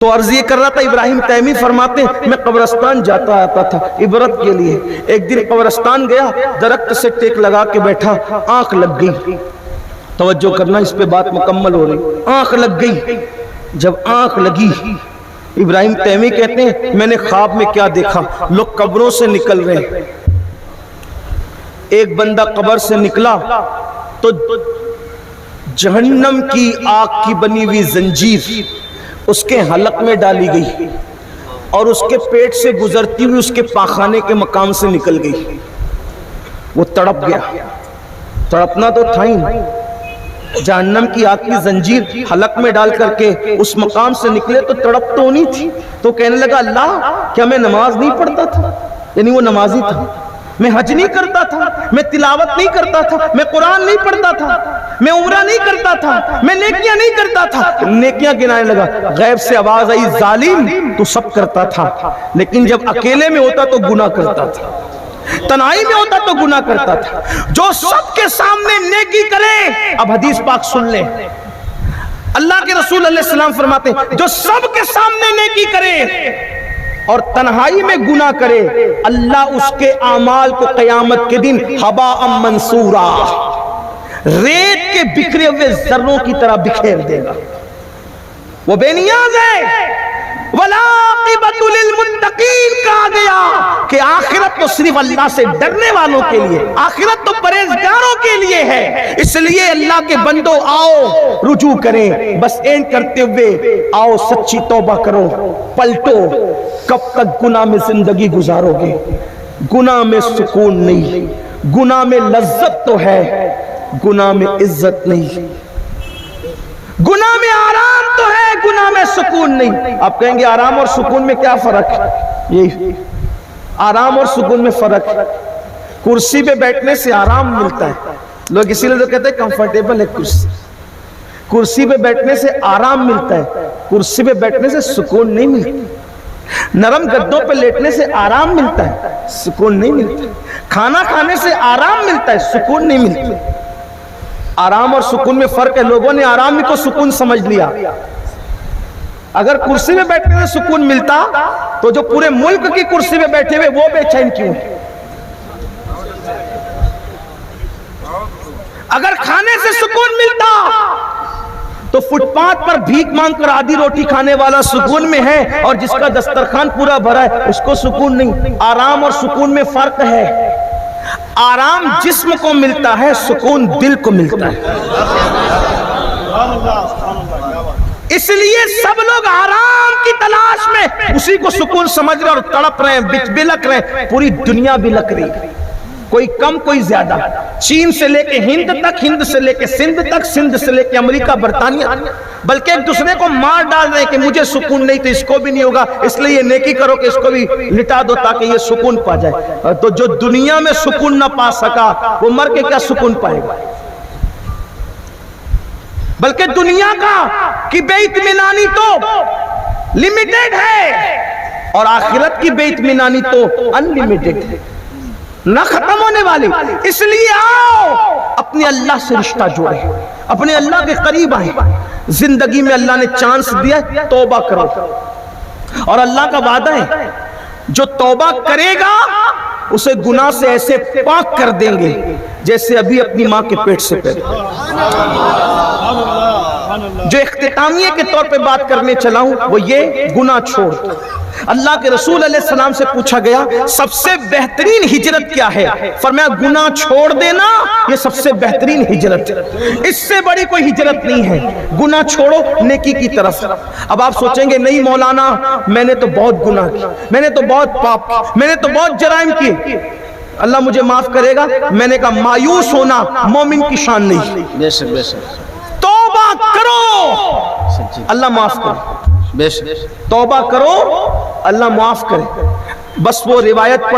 تو عرض یہ کر رہا تھا، ابراہیم تیمی فرماتے ہیں میں قبرستان جاتا آتا تھا عبرت کے لیے۔ ایک دن قبرستان گیا، درخت سے ٹیک لگا کے بیٹھا، آنکھ لگ گئی۔ توجہ کرنا، اس پہ بات مکمل ہو رہی۔ آنکھ لگ گئی۔ جب آنکھ لگی، ابراہیم تیمی کہتے ہیں میں نے خواب میں کیا دیکھا، لوگ قبروں سے نکل رہے ہیں۔ ایک بندہ قبر سے نکلا تو جہنم کی آگ کی بنی ہوئی زنجیر اس کے حلق میں ڈالی گئی اور اس کے پیٹ سے گزرتی ہوئی اس کے پاخانے کے مقام سے نکل گئی۔ وہ تڑپ گیا۔ تڑپنا تو تھا ہی، جہنم کی آگ کی زنجیر حلق میں ڈال کر کے اس مقام سے نکلے تو تڑپ تو نہیں تھی۔ تو کہنے لگا اللہ کیا میں نماز نہیں پڑھتا تھا؟ یعنی وہ نمازی تھا۔ میں حج نہیں کرتا تھا، میں تلاوت نہیں کرتا تھا، میں قرآن نہیں پڑھتا تھا، میں عمرہ نہیں کرتا تھا، میں نیکیاں نہیں کرتا تھا۔ نیکیاں گنانے لگا۔ غیب سے آواز آئی ظالم تو سب کرتا تھا، لیکن جب اکیلے میں ہوتا تو گناہ کرتا تھا، تنہائی میں ہوتا تو گناہ کرتا تھا۔ جو سب کے سامنے نیکی کرے، اب حدیث پاک سن لیں، اللہ کے رسول علیہ السلام فرماتے ہیں جو سب کے سامنے نیکی کرے اور تنہائی میں گناہ کرے، اللہ اس کے اعمال کو قیامت کے دن ہباء منصورا، ریت کے بکھرے ہوئے ذروں کی طرح بکھیر دے گا۔ وہ بے نیاز ہے۔ وَالْعَاقِبَةُ لِلْمُتَّقِينَ کہا گیا کہ آخرت تو صرف اللہ سے ڈرنے والوں کے لیے، آخرت تو پرہیزگاروں کے لیے ہے۔ اس لیے اللہ کے بندو آؤ رجوع کریں، بس این کرتے ہوئے آؤ سچی توبہ کرو، پلٹو۔ کب تک گناہ میں زندگی گزارو گے؟ گناہ میں سکون نہیں، گناہ میں لذت تو ہے، گناہ میں عزت نہیں، گناہ میں آرام تو ہے، گناہ میں سکون نہیں۔ آپ کہیں گے آرام اور سکون میں کیا فرق ہے؟ یہی آرام اور سکون میں فرق ہے۔ کرسی پہ بیٹھنے سے آرام ملتا ہے، لوگ اسی لیے کہتے ہیں کمفرٹیبل ہے کرسی۔ کرسی پہ بیٹھنے سے آرام ملتا ہے، کرسی پہ بیٹھنے سے سکون نہیں ملتا۔ نرم گدوں پہ لیٹنے سے آرام ملتا ہے، سکون نہیں ملتا۔ کھانا کھانے سے آرام ملتا ہے، سکون نہیں ملتا۔ آرام اور سکون میں فرق ہے۔ لوگوں نے آرام کو سکون سمجھ لیا۔ اگر کرسی میں بیٹھنے سے سکون ملتا تو جو پورے ملک کی کرسی میں بیٹھے ہوئے وہ بے چین کیوں؟ اگر کھانے سے سکون ملتا تو فٹ پاتھ پر بھیک مانگ کر آدھی روٹی کھانے والا سکون میں ہے، اور جس کا دسترخوان پورا بھرا ہے اس کو سکون نہیں۔ آرام اور سکون میں فرق ہے۔ آرام جسم کو ملتا ہے، سکون دل کو ملتا ہے۔ اس لیے سب لوگ آرام کی تلاش میں اسی کو سکون سمجھ رہے اور تڑپ رہے ہیں، بلک رہے ہیں۔ پوری دنیا بلک رہی، کوئی کم کوئی زیادہ، چین سے لے کے ہند تک، ہند سے لے کے سندھ تک، سندھ سے لے کے امریکہ برطانیہ، بلکہ ایک دوسرے کو مار ڈال رہے ہیں کہ مجھے سکون نہیں تو اس کو بھی نہیں ہوگا، اس لیے یہ نیکی کرو کہ اس کو بھی لٹا دو تاکہ یہ سکون پا جائے۔ تو جو دنیا میں سکون نہ پا سکا وہ مر کے کیا سکون پائے گا؟ بلکہ دنیا کی بے اطمینانی تو لمیٹڈ ہے اور آخرت کی بے اطمینانی تو انلیمیٹڈ ہے، نہ ختم ہونے والی۔ اس لیے آؤ اپنے اللہ سے رشتہ جوڑیں، اپنے اللہ کے قریب آئیں۔ زندگی میں اللہ نے چانس دیا، توبہ کرو، اور اللہ کا وعدہ ہے جو توبہ کرے گا اسے گناہ سے ایسے پاک کر دیں گے جیسے ابھی اپنی ماں کے پیٹ سے پیدا۔ جو اختتامیہ کے طور پہ بات کرنے چلا ہوں وہ یہ، گناہ چھوڑ۔ اللہ کے رسول علیہ السلام سے پوچھا گیا سب سے بہترین ہجرت کیا ہے؟ فرمایا گناہ چھوڑ دینا یہ سب سے بہترین ہجرت ہے، اس سے بڑی کوئی ہجرت نہیں ہے۔ گناہ چھوڑو نیکی کی طرف۔ اب آپ سوچیں گے نہیں مولانا میں نے تو بہت گناہ کیا، میں نے تو بہت پاپ کیا، میں نے تو بہت جرائم کیے، اللہ مجھے معاف کرے گا۔ میں نے کہا مایوس ہونا مومن کی شان نہیں، بے شک بے شک، توبہ کرو اللہ معاف کرے، بے شک، توبہ کرو اللہ معاف کرے۔ بس وہ روایت پڑھ